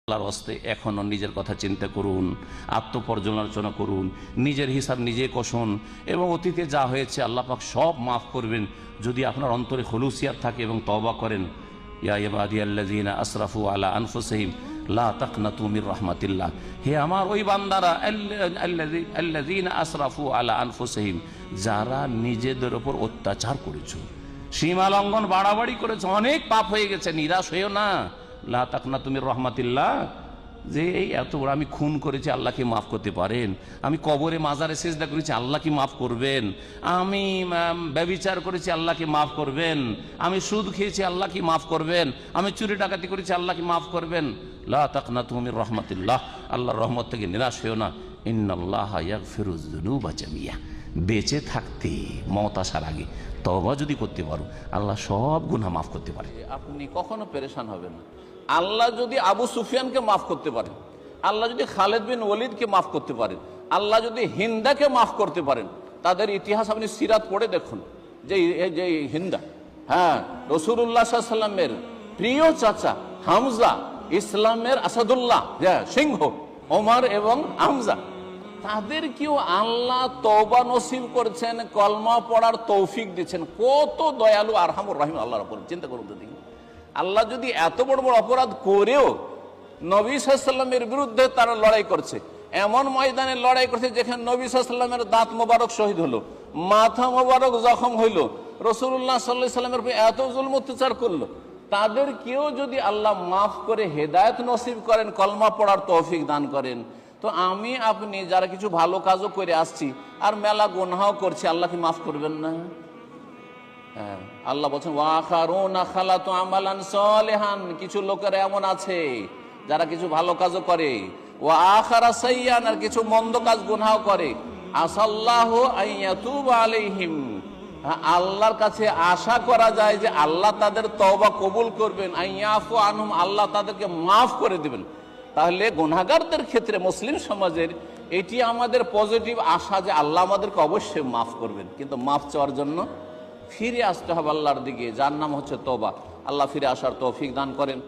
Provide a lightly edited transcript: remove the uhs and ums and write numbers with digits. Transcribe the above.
আল্লাহর হস্তে এখনও নিজের কথা চিন্তা করুন, আত্মপর্যালোচনা করুন, নিজের হিসাব নিজে কষুন এবং অতীতে যা হয়েছে আল্লাহ পাক সব মাফ করবেন যদি আপনার অন্তরে খুলুসিয়াত থাকে এবং তওবা করেন। ইয়া ইবাদিয়াল্লাযীনা আসরাফু আলা আনফুসিহিম লা তাকনাতু মির রাহমাতিল্লাহ, হে আমার ওই বান্দারা আল্লাযীনা আসরাফু আলা আনফুসিহিম, যারা নিজেদের উপর অত্যাচার করেছো, সীমা লঙ্ঘন বাড়াবাড়ি করেছো, অনেক পাপ হয়ে গেছে, নিরাশ হয়েও না। লা তাকনাতু মির রাহমাতিল্লাহ, যে এই এত বড় আমি খুন করেছি, আল্লাহ কি মাফ করতে পারেন? আমি কবরে মাজারে সিজদা করেছি, আল্লাহ কি মাফ করবেন? আমি ব্যভিচার করেছি, আল্লাহ কি মাফ করবেন? আমি সুদ খেয়েছি, আল্লাহ কি মাফ করবেন? আমি চুরি ডাকাতি করেছি, আল্লাহ কি মাফ করবেন? লা তাকনাতু মির রাহমাতিল্লাহ, আল্লাহর রহমত থেকে নিরাশ হয়েও না। ইন্নাল্লাহা ইয়াগফিরুয যুনুবা জামিয়া, বেঁচে থাকতে মওত আসার আগে তওবা যদি করতে পারো, আল্লাহ সব গুনাহ মাফ করতে পারে। আপনি কখনো পেরেশান হবেন না। আল্লাহ যদি আবু সুফিয়ানকে মাফ করতে পারেন, আল্লাহ যদি খালেদ বিন ওয়ালিদকে মাফ করতে পারেন, আল্লাহ যদি হিন্দাকে মাফ করতে পারেন, তাদের ইতিহাস আপনি সিরাত পড়ে দেখুন। যে হিন্দা, হ্যাঁ, রাসূলুল্লাহ সাল্লাল্লাহু আলাইহি ওয়াসাল্লামের প্রিয় চাচা হামজা, ইসলামের আসাদুল্লাহ সিংহ ওমর এবং হামজা, তাদেরকেও আল্লাহ তওবা নসিব করেছেন, কলমা পড়ার তৌফিক দিচ্ছেন। কত দয়ালু আরহামুর রহিম আল্লাহর উপর, চিন্তা করুন তো দেখি। আল্লাহ যদি এত বড় বড় অপরাধ করেও নবী সাল্লাল্লাহু আলাইহি ওয়াসাল্লামের বিরুদ্ধে তারা লড়াই করছে, এমন ময়দানে লড়াই করছে যেখানে নবী সাল্লাল্লাহু আলাইহি ওয়াসাল্লামের দাঁত মোবারক শহীদ হলো, মাথা মোবারক জখম হইল, রাসূলুল্লাহ সাল্লাল্লাহু আলাইহি ওয়াসাল্লামের উপর এত জুলম অত্যাচার করলো, তাদেরকেও যদি আল্লাহ মাফ করে হেদায়েত নসিব করেন, কলমা পড়ার তৌফিক দান করেন, তো আমি আপনি যারা কিছু ভালো কাজও করে আসছি আর মেলা গুনাহও করছি, আল্লাহ কি মাফ করবেন না? হ্যাঁ, আল্লাহ বলছেন ওয়াখারুনা খালাতু আমালান সালিহান, কিছু লোকের এমন আছে যারা কিছু ভালো কাজও করে, ওয়া আখারা সাইয়্যান, আর কিছু মন্দ কাজ গুনাহও করে, আসাল্লাহু আইয়াতুবা আলাইহিম, আল্লাহর কাছে আশা করা যায় যে আল্লাহ তাদের তওবা কবুল করবেন, আইয়াফু আনহুম, আল্লাহ তাদেরকে মাফ করে দিবেন। তাহলে গুনাহগারদের ক্ষেত্রে মুসলিম সমাজের এটি আমাদের পজিটিভ আশা যে আল্লাহ আমাদেরকে অবশ্যই মাফ করবেন, কিন্তু মাফ চাওয়ার জন্য ফিরে আসতে হবে আল্লাহর দিকে, যার নাম হচ্ছে তওবা। আল্লাহ ফিরে আসার তৌফিক দান করেন।